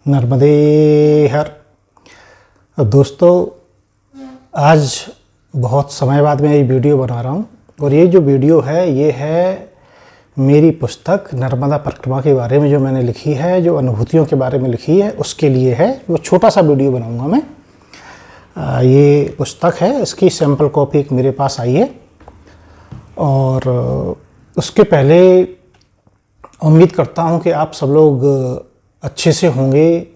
नर्मदे हर। दोस्तों, आज बहुत समय बाद मैं ये वीडियो बना रहा हूँ और ये जो वीडियो है ये है मेरी पुस्तक नर्मदा परिक्रमा के बारे में जो मैंने लिखी है, जो अनुभूतियों के बारे में लिखी है उसके लिए है। वो छोटा सा वीडियो बनाऊँगा मैं। ये पुस्तक है, इसकी सैम्पल कॉपी एक मेरे पास आई है और उसके पहले उम्मीद करता हूँ कि आप सब लोग अच्छे से होंगे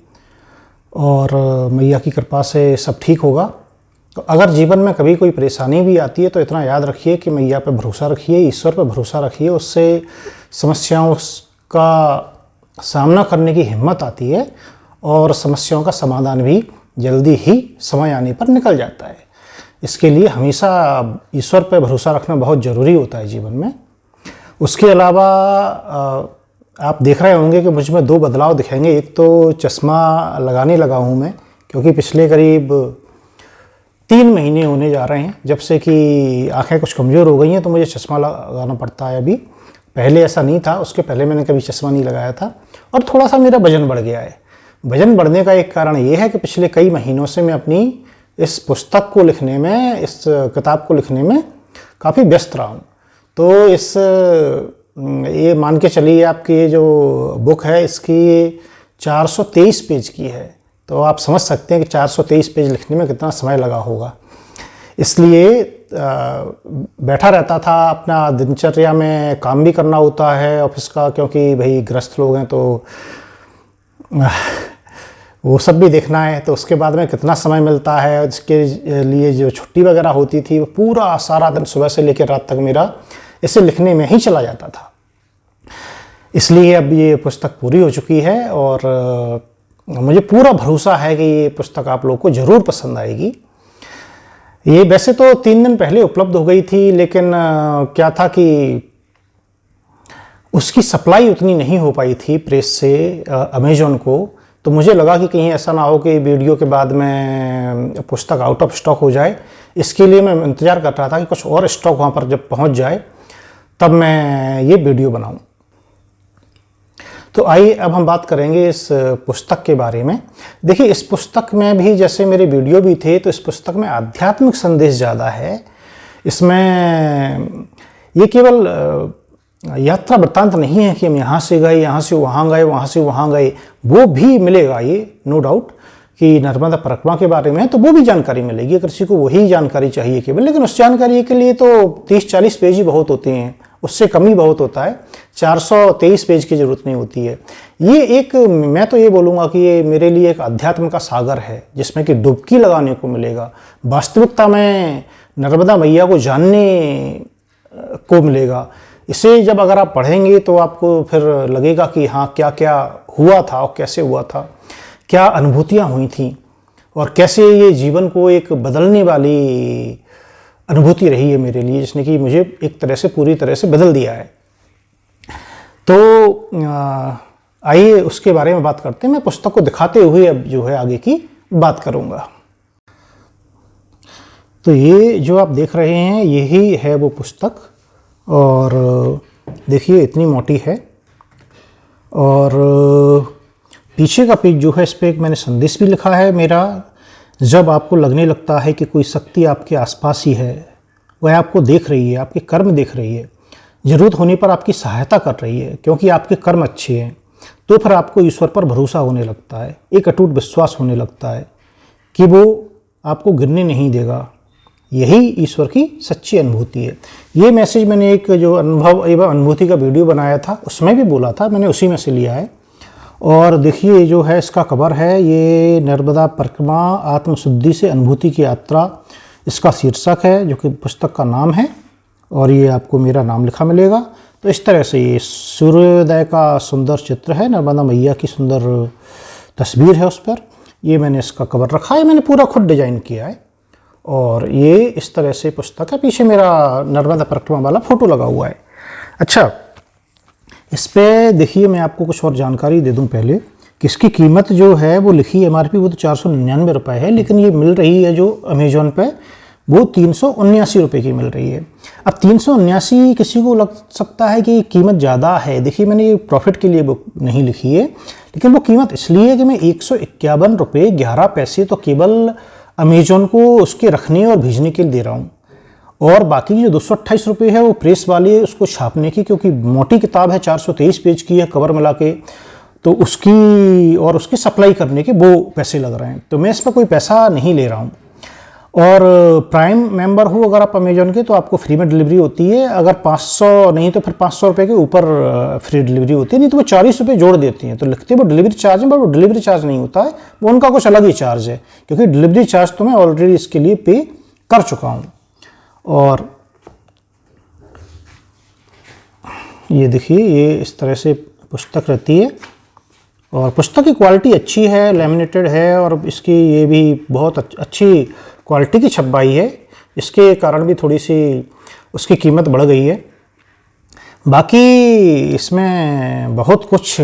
और मैया की कृपा से सब ठीक होगा। तो अगर जीवन में कभी कोई परेशानी भी आती है तो इतना याद रखिए कि मैया पे भरोसा रखिए, ईश्वर पे भरोसा रखिए। उससे समस्याओं का सामना करने की हिम्मत आती है और समस्याओं का समाधान भी जल्दी ही समय आने पर निकल जाता है। इसके लिए हमेशा ईश्वर पे भरोसा रखना बहुत ज़रूरी होता है जीवन में। उसके अलावा आप देख रहे होंगे कि मुझ में दो बदलाव दिखेंगे। एक तो चश्मा लगाने लगा हूँ मैं, क्योंकि पिछले करीब 3 महीने होने जा रहे हैं जब से कि आंखें कुछ कमज़ोर हो गई हैं, तो मुझे चश्मा लगाना पड़ता है। अभी पहले ऐसा नहीं था, उसके पहले मैंने कभी चश्मा नहीं लगाया था। और थोड़ा सा मेरा वज़न बढ़ गया है। वज़न बढ़ने का एक कारण ये है कि पिछले कई महीनों से मैं अपनी इस पुस्तक को लिखने में, इस किताब को लिखने में काफ़ी व्यस्त रहा हूँ। तो ये मान के चलिए आपकी ये जो बुक है इसकी 423 पेज की है। तो आप समझ सकते हैं कि 423 पेज लिखने में कितना समय लगा होगा। इसलिए बैठा रहता था, अपना दिनचर्या में काम भी करना होता है ऑफिस का, क्योंकि भाई गृहस्थ लोग हैं तो वो सब भी देखना है। तो उसके बाद में कितना समय मिलता है इसके लिए, जो छुट्टी वगैरह होती थी वो पूरा सारा दिन सुबह से लेकर रात तक मेरा इसे लिखने में ही चला जाता था। इसलिए अब ये पुस्तक पूरी हो चुकी है और मुझे पूरा भरोसा है कि ये पुस्तक आप लोगों को ज़रूर पसंद आएगी। ये वैसे तो 3 दिन पहले उपलब्ध हो गई थी, लेकिन क्या था कि उसकी सप्लाई उतनी नहीं हो पाई थी प्रेस से अमेज़ॉन को। तो मुझे लगा कि कहीं ऐसा ना हो कि वीडियो के बाद में पुस्तक आउट ऑफ स्टॉक हो जाए। इसके लिए मैं इंतज़ार कर रहा था कि कुछ और स्टॉक वहाँ पर जब पहुँच जाए तब मैं ये वीडियो बनाऊँ। तो आइए अब हम बात करेंगे इस पुस्तक के बारे में। देखिए, इस पुस्तक में भी जैसे मेरे वीडियो भी थे, तो इस पुस्तक में आध्यात्मिक संदेश ज़्यादा है। इसमें ये केवल यात्रा वृत्तांत नहीं है कि हम यहाँ से गए, यहाँ से वहाँ गए, वहाँ से वहाँ गए। वो भी मिलेगा, ये नो डाउट कि नर्मदा परिक्रमा के बारे में तो वो भी जानकारी मिलेगी अगर किसी को वही जानकारी चाहिए केवल। लेकिन उस जानकारी के लिए तो 30-40 पेज ही बहुत होते हैं, उससे कम ही बहुत होता है। 423 पेज की ज़रूरत नहीं होती है। ये एक, मैं तो ये बोलूँगा कि ये मेरे लिए एक अध्यात्म का सागर है जिसमें कि डुबकी लगाने को मिलेगा। वास्तविकता में नर्मदा मैया को जानने को मिलेगा। इसे जब अगर आप पढ़ेंगे तो आपको फिर लगेगा कि हाँ, क्या क्या हुआ था और कैसे हुआ था, क्या अनुभूतियाँ हुई थी और कैसे ये जीवन को एक बदलने वाली अनुभूति रही है मेरे लिए, जिसने कि मुझे एक तरह से पूरी तरह से बदल दिया है। तो आइए उसके बारे में बात करते हैं। मैं पुस्तक को दिखाते हुए अब जो है आगे की बात करूँगा। तो ये जो आप देख रहे हैं यही है वो पुस्तक, और देखिए इतनी मोटी है। और पीछे का पेज जो है इस पर एक मैंने संदेश भी लिखा है मेरा। जब आपको लगने लगता है कि कोई शक्ति आपके आसपास ही है, वह आपको देख रही है, आपके कर्म देख रही है, ज़रूरत होने पर आपकी सहायता कर रही है क्योंकि आपके कर्म अच्छे हैं, तो फिर आपको ईश्वर पर भरोसा होने लगता है, एक अटूट विश्वास होने लगता है कि वो आपको गिरने नहीं देगा। यही ईश्वर की सच्ची अनुभूति है। ये मैसेज मैंने एक जो अनुभव एवं अनुभूति का वीडियो बनाया था उसमें भी बोला था, मैंने उसी में से लिया है। और देखिए जो है इसका कवर है, ये नर्मदा परिक्रमा आत्मशुद्धि से अनुभूति की यात्रा, इसका शीर्षक है जो कि पुस्तक का नाम है। और ये आपको मेरा नाम लिखा मिलेगा। तो इस तरह से ये सूर्योदय का सुंदर चित्र है, नर्मदा मैया की सुंदर तस्वीर है उस पर। ये मैंने इसका कवर रखा है, मैंने पूरा खुद डिजाइन किया है। और ये इस तरह से पुस्तक है। पीछे मेरा नर्मदा परिक्रमा वाला फ़ोटो लगा हुआ है। अच्छा, इस पर देखिए मैं आपको कुछ और जानकारी दे दूं पहले कि इसकी कीमत जो है वो लिखी MRP वो तो 499 रुपये है, लेकिन ये मिल रही है जो अमेज़ॉन पे वो 379 रुपये की मिल रही है। अब 379 किसी को लग सकता है कि कीमत ज़्यादा है। देखिए मैंने ये प्रॉफिट के लिए बुक नहीं लिखी है, लेकिन वो कीमत इसलिए है कि मैं 151 रुपये 11 पैसे तो केवल अमेजोन को उसके रखने और भेजने के लिए दे रहा हूँ, और बाकी जो 228 रुपये है वो प्रेस वाली है उसको छापने की, क्योंकि मोटी किताब है, 423 पेज की है कवर मिला के, तो उसकी और उसकी सप्लाई करने के वो पैसे लग रहे हैं। तो मैं इस पर कोई पैसा नहीं ले रहा हूँ। और प्राइम मेंबर हो अगर आप अमेजोन के तो आपको फ्री में डिलीवरी होती है, अगर 500 नहीं तो फिर 500 रुपये के ऊपर फ्री डिलीवरी होती है, नहीं तो वो 40 रुपये जोड़ देती हैं। तो लिखते वो डिलीवरी चार्ज है, पर वो डिलीवरी चार्ज नहीं होता है, वो उनका कुछ अलग ही चार्ज है, क्योंकि डिलीवरी चार्ज तो मैं ऑलरेडी इसके लिए पे कर चुका हूँ। और ये देखिए, ये इस तरह से पुस्तक रहती है, और पुस्तक की क्वालिटी अच्छी है, लैमिनेटेड है, और इसकी ये भी बहुत अच्छी क्वालिटी की छपाई है, इसके कारण भी थोड़ी सी उसकी कीमत बढ़ गई है। बाकी इसमें बहुत कुछ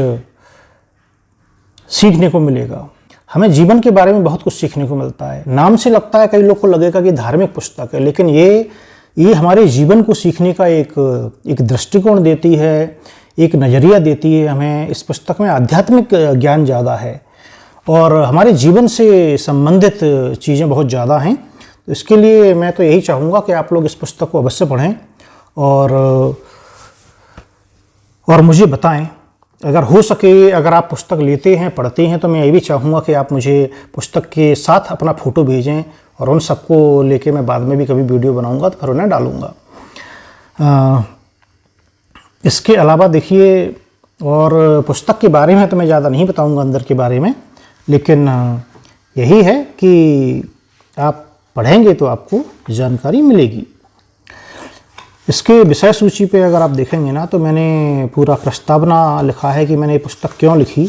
सीखने को मिलेगा, हमें जीवन के बारे में बहुत कुछ सीखने को मिलता है। नाम से लगता है कई लोग को लगेगा कि धार्मिक पुस्तक है, लेकिन ये हमारे जीवन को सीखने का एक दृष्टिकोण देती है, एक नज़रिया देती है हमें। इस पुस्तक में आध्यात्मिक ज्ञान ज़्यादा है और हमारे जीवन से संबंधित चीज़ें बहुत ज़्यादा हैं। तो इसके लिए मैं तो यही चाहूँगा कि आप लोग इस पुस्तक को अवश्य पढ़ें और मुझे बताएं, अगर हो सके, अगर आप पुस्तक लेते हैं, पढ़ते हैं, तो मैं ये भी चाहूँगा कि आप मुझे पुस्तक के साथ अपना फ़ोटो भेजें, और उन सबको लेके मैं बाद में भी कभी वीडियो बनाऊँगा तो फिर उन्हें डालूँगा। इसके अलावा देखिए, और पुस्तक के बारे में तो मैं ज़्यादा नहीं बताऊँगा अंदर के बारे में, लेकिन यही है कि आप पढ़ेंगे तो आपको जानकारी मिलेगी। इसके विषय सूची पे अगर आप देखेंगे ना, तो मैंने पूरा प्रस्तावना लिखा है कि मैंने ये पुस्तक क्यों लिखी।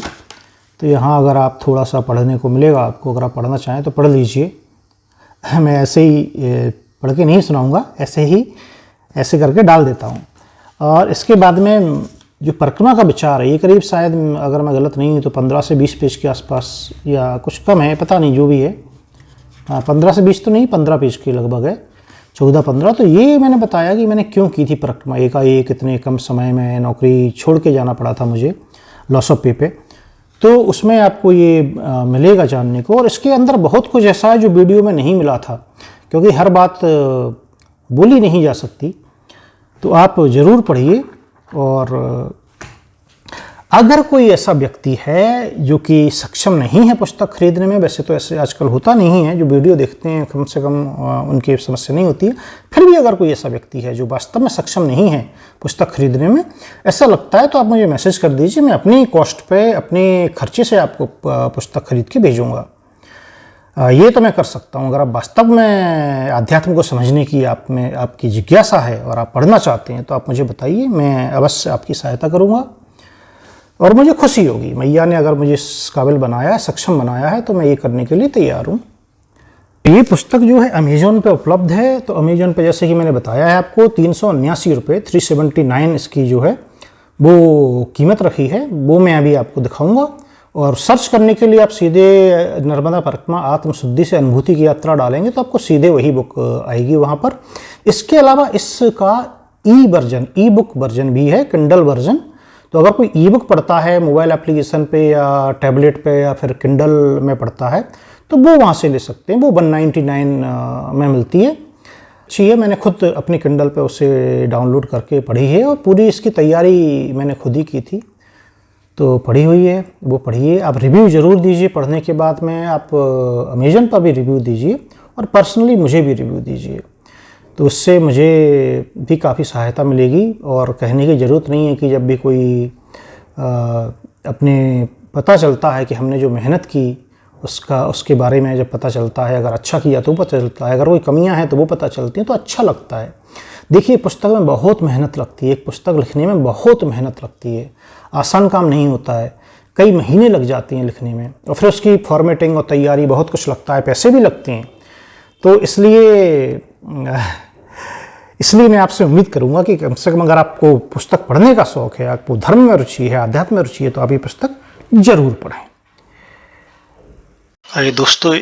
तो यहाँ अगर आप थोड़ा सा पढ़ने को मिलेगा आपको, अगर आप पढ़ना चाहें तो पढ़ लीजिए। मैं ऐसे ही पढ़ के नहीं सुनाऊँगा, ऐसे करके डाल देता हूँ। और इसके बाद में जो परिक्रमा का विचार है, ये करीब शायद, अगर मैं गलत नहीं हूँ तो 15 से 20 पेज के आसपास, या कुछ कम है, पता नहीं, जो भी है। 15 से 20 तो नहीं, 15 पेज के लगभग है, 14-15। तो ये मैंने बताया कि मैंने क्यों की थी परिक्रमा। एकाएक इतने कम समय में नौकरी छोड़ के जाना पड़ा था मुझे, लॉस ऑफ पे पे। तो उसमें आपको ये मिलेगा जानने को। और इसके अंदर बहुत कुछ ऐसा है जो वीडियो में नहीं मिला था, क्योंकि हर बात बोली नहीं जा सकती। तो आप ज़रूर पढ़िए। और अगर कोई ऐसा व्यक्ति है जो कि सक्षम नहीं है पुस्तक खरीदने में, वैसे तो ऐसे आजकल होता नहीं है, जो वीडियो देखते हैं कम से कम उनकी समस्या नहीं होती है, फिर भी अगर कोई ऐसा व्यक्ति है जो वास्तव में सक्षम नहीं है पुस्तक खरीदने में, ऐसा लगता है, तो आप मुझे मैसेज कर दीजिए, मैं अपनी कॉस्ट पे, अपने खर्चे से आपको पुस्तक खरीद के भेजूँगा। ये तो मैं कर सकता हूँ। अगर आप वास्तव में आध्यात्म को समझने की आप में आपकी जिज्ञासा है और आप पढ़ना चाहते हैं, तो आप मुझे बताइए, मैं अवश्य आपकी सहायता करूँगा और मुझे खुशी होगी। मैया ने अगर मुझे इस काबिल बनाया है, सक्षम बनाया है, तो मैं ये करने के लिए तैयार हूँ। ये पुस्तक जो है अमेजोन पे उपलब्ध है। तो अमेजोन पे, जैसे कि मैंने बताया है आपको, 379 रुपये, 379 इसकी जो है वो कीमत रखी है, वो मैं अभी आपको दिखाऊँगा। और सर्च करने के लिए आप सीधे नर्मदा परिक्रमा आत्मशुद्धि से अनुभूति की यात्रा डालेंगे तो आपको सीधे वही बुक आएगी वहाँ पर। इसके अलावा इसका ई बुक वर्जन भी है, किंडल वर्जन। तो अगर कोई ई बुक पढ़ता है मोबाइल एप्लीकेशन पे या टैबलेट पे या फिर किंडल में पढ़ता है, तो वो वहाँ से ले सकते हैं। वो 199 में मिलती है। अच्छी है, मैंने खुद अपने किंडल पे उसे डाउनलोड करके पढ़ी है, और पूरी इसकी तैयारी मैंने खुद ही की थी, तो पढ़ी हुई है, वो पढ़िए। आप रिव्यू ज़रूर दीजिए पढ़ने के बाद में, आप अमेजन पर भी रिव्यू दीजिए और पर्सनली मुझे भी रिव्यू दीजिए, तो उससे मुझे भी काफ़ी सहायता मिलेगी। और कहने की ज़रूरत नहीं है कि जब भी कोई अपने पता चलता है कि हमने जो मेहनत की उसके बारे में जब पता चलता है, अगर अच्छा किया तो पता चलता है, अगर कोई कमियां हैं तो वो पता चलती हैं, तो अच्छा लगता है। देखिए, पुस्तक में बहुत मेहनत लगती है, एक पुस्तक लिखने में बहुत मेहनत लगती है, आसान काम नहीं होता है, कई महीने लग जाती हैं लिखने में, और फिर उसकी फॉर्मेटिंग और तैयारी बहुत कुछ लगता है, पैसे भी लगते हैं। तो इसलिए मैं आपसे उम्मीद करूंगा कि कम से कम अगर आपको पुस्तक पढ़ने का शौक़ है, आपको धर्म में रुचि है, अध्यात्म में रुचि है, तो आप ये पुस्तक जरूर पढ़ें। अरे दोस्तों,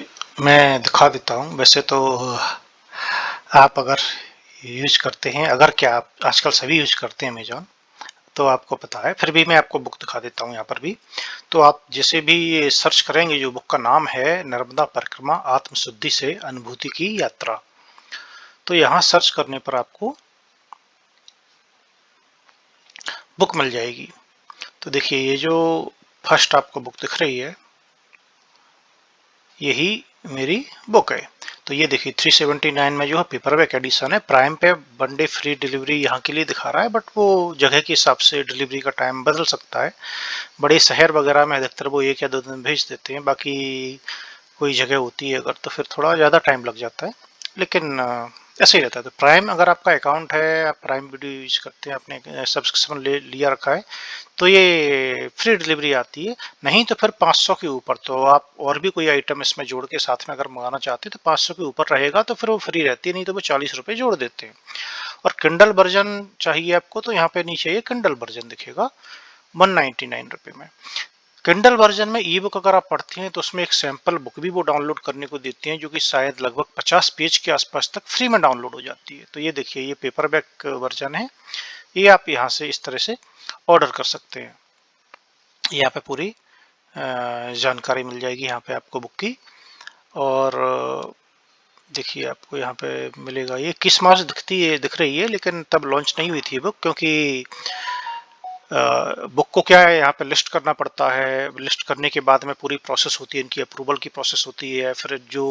मैं दिखा देता हूँ। वैसे तो आप अगर यूज करते हैं, अगर क्या आप आजकल सभी यूज करते हैं अमेजॉन, तो आपको पता है, फिर भी मैं आपको बुक दिखा देता हूँ यहाँ पर भी। तो आप जैसे भी सर्च करेंगे, जो बुक का नाम है नर्मदा परिक्रमा आत्मशुद्धि से अनुभूति की यात्रा, तो यहाँ सर्च करने पर आपको बुक मिल जाएगी। तो देखिए, ये जो फर्स्ट आपको बुक दिख रही है, यही मेरी बुक है। तो ये देखिए 379 में जो है पेपरबैक एडिशन है। प्राइम पे 1 डे फ्री डिलीवरी यहाँ के लिए दिखा रहा है, बट वो जगह के हिसाब से डिलीवरी का टाइम बदल सकता है। बड़े शहर वगैरह में अधिकतर वो 1 या 2 दिन भेज देते हैं, बाकी कोई जगह होती है अगर तो फिर थोड़ा ज़्यादा टाइम लग जाता है, लेकिन ऐसे ही रहता है। तो प्राइम अगर आपका अकाउंट है, आप प्राइम वीडियो यूज करते हैं, आपने सब्सक्रिप्शन लिया रखा है, तो ये फ्री डिलीवरी आती है। नहीं तो फिर 500 के ऊपर, तो आप और भी कोई आइटम इसमें जोड़ के साथ में अगर मंगाना चाहते हैं तो 500 के ऊपर रहेगा तो फिर वो फ्री रहती है, नहीं तो वो 40 रुपये जोड़ देते हैं। और किंडल वर्जन चाहिए आपको तो यहाँ पे नीचे ये किंडल वर्जन दिखेगा 199 रुपये में। किंडल वर्जन में ई बुक अगर आप पढ़ते हैं तो उसमें एक सैंपल बुक भी वो डाउनलोड करने को देती हैं, जो कि शायद लगभग 50 पेज के आसपास तक फ्री में डाउनलोड हो जाती है। तो ये देखिए, ये पेपरबैक वर्जन है, ये आप यहाँ से इस तरह से ऑर्डर कर सकते हैं। यहाँ पे पूरी जानकारी मिल जाएगी यहाँ पे आपको बुक की। और देखिए, आपको यहाँ पे मिलेगा, ये किस मार्च दिख रही है, लेकिन तब लॉन्च नहीं हुई थी बुक, क्योंकि बुक को क्या है, यहाँ पे लिस्ट करना पड़ता है। लिस्ट करने के बाद में पूरी प्रोसेस होती है, इनकी अप्रूवल की प्रोसेस होती है। फिर जो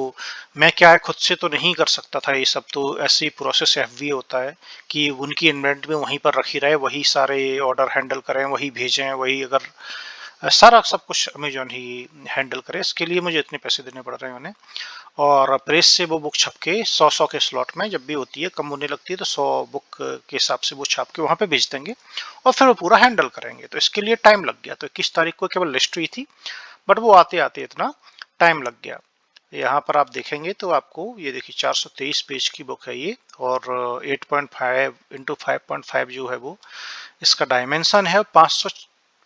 मैं क्या है, खुद से तो नहीं कर सकता था ये सब, तो ऐसी प्रोसेस एफबीए होता है कि उनकी इन्वेंटरी वहीं पर रखी रहे, वही सारे ऑर्डर हैंडल करें, वही भेजें, वही अगर सारा सब कुछ अमेजोन ही हैंडल करे। इसके लिए मुझे इतने पैसे देने पड़ रहे हैं उन्हें। और प्रेस से वो बुक छप के 100 के स्लॉट में, जब भी होती है कम होने लगती है तो 100 बुक के हिसाब से वो छाप के वहाँ पे भेज देंगे और फिर वो पूरा हैंडल करेंगे। तो इसके लिए टाइम लग गया। तो 21 तारीख को केवल लिस्ट हुई थी, बट वो आते आते इतना टाइम लग गया। यहाँ पर आप देखेंगे तो आपको ये देखिए 423 पेज की बुक है ये, और 8.5 इंटू 5.5 जो है वो इसका डायमेंशन है।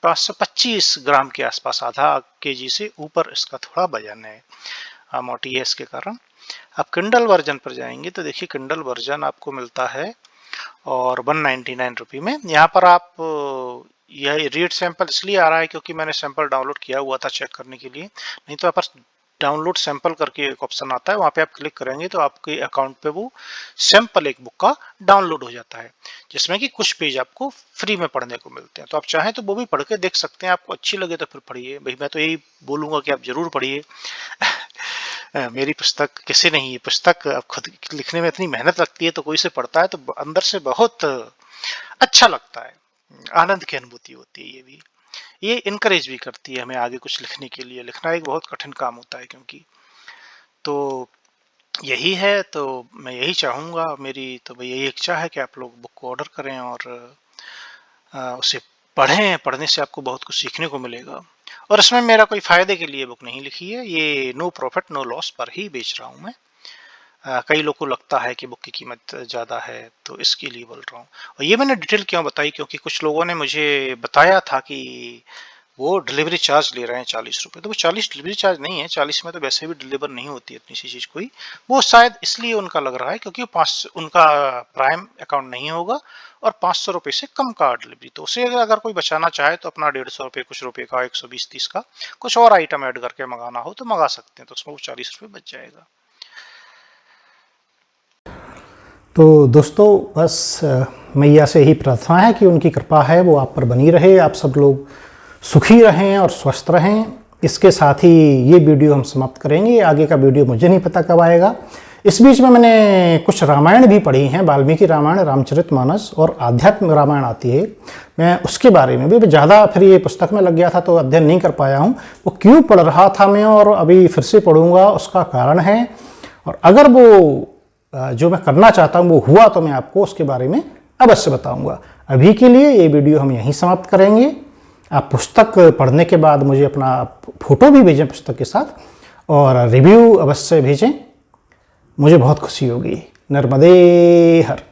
525 ग्राम के आसपास, आधा केजी से ऊपर इसका थोड़ा वजन है, मोटी है इसके कारण। आप किंडल वर्जन पर जाएंगे तो देखिए, किंडल वर्जन आपको मिलता है और 199 रुपये में। यहाँ पर आप यह रीड सैंपल इसलिए आ रहा है क्योंकि मैंने सैंपल डाउनलोड किया हुआ था चेक करने के लिए। नहीं तो यहाँ पर डाउनलोड सैंपल करके एक ऑप्शन आता है, वहाँ पे आप क्लिक करेंगे तो आपके अकाउंट पे वो सैंपल एक बुक का डाउनलोड हो जाता है, जिसमें कि कुछ पेज आपको फ्री में पढ़ने को मिलते हैं। तो आप चाहें तो वो भी पढ़ के देख सकते हैं, आपको अच्छी लगे तो फिर पढ़िए। भाई मैं तो यही बोलूँगा कि आप जरूर पढ़िए। मेरी पुस्तक किसी नहीं, ये पुस्तक आप खुद लिखने में इतनी मेहनत लगती है, तो कोई से पढ़ता है तो अंदर से बहुत अच्छा लगता है, आनंद की अनुभूति होती है। ये इनकरेज भी करती है हमें आगे कुछ लिखने के लिए। लिखना एक बहुत कठिन काम होता है, क्योंकि तो यही है। तो मैं यही चाहूँगा, मेरी तो भाई यही इच्छा है कि आप लोग बुक को ऑर्डर करें और उसे पढ़ें। पढ़ने से आपको बहुत कुछ सीखने को मिलेगा। और इसमें मेरा कोई फायदे के लिए बुक नहीं लिखी है, ये नो प्रॉफिट नो लॉस पर ही बेच रहा हूँ मैं। कई लोगों को लगता है कि बुक की कीमत ज़्यादा है, तो इसके लिए बोल रहा हूँ। और ये मैंने डिटेल क्यों बताई, क्योंकि कुछ लोगों ने मुझे बताया था कि वो डिलीवरी चार्ज ले रहे हैं 40 रुपये। तो वो 40 डिलीवरी चार्ज नहीं है, 40 में तो वैसे भी डिलीवर नहीं होती इतनी सी चीज़ कोई। वो शायद इसलिए उनका लग रहा है क्योंकि उनका प्राइम अकाउंट नहीं होगा और 500 रुपये से कम का डिलीवरी। तो उसे अगर कोई बचाना चाहे तो अपना 150 रुपये, कुछ रुपये का, 120-30 का कुछ और आइटम ऐड करके मंगाना हो तो मंगा सकते हैं, तो उसमें वो 40 रुपये बच जाएगा। तो दोस्तों, बस मैया से ही प्रार्थना है कि उनकी कृपा है वो आप पर बनी रहे, आप सब लोग सुखी रहें और स्वस्थ रहें। इसके साथ ही ये वीडियो हम समाप्त करेंगे। आगे का वीडियो मुझे नहीं पता कब आएगा। इस बीच में मैंने कुछ रामायण भी पढ़ी हैं, वाल्मीकि रामायण, रामचरितमानस और आध्यात्म रामायण आती है। मैं उसके बारे में भी ज़्यादा फिर ये पुस्तक में लग गया था तो अध्ययन नहीं कर पाया हूँ। वो क्यों पढ़ रहा था मैं और अभी फिर से पढ़ूंगा, उसका कारण है। और अगर वो जो मैं करना चाहता हूँ वो हुआ तो मैं आपको उसके बारे में अवश्य बताऊंगा। अभी के लिए ये वीडियो हम यहीं समाप्त करेंगे। आप पुस्तक पढ़ने के बाद मुझे अपना फोटो भी भेजें पुस्तक के साथ, और रिव्यू अवश्य भेजें, मुझे बहुत खुशी होगी। नर्मदे हर।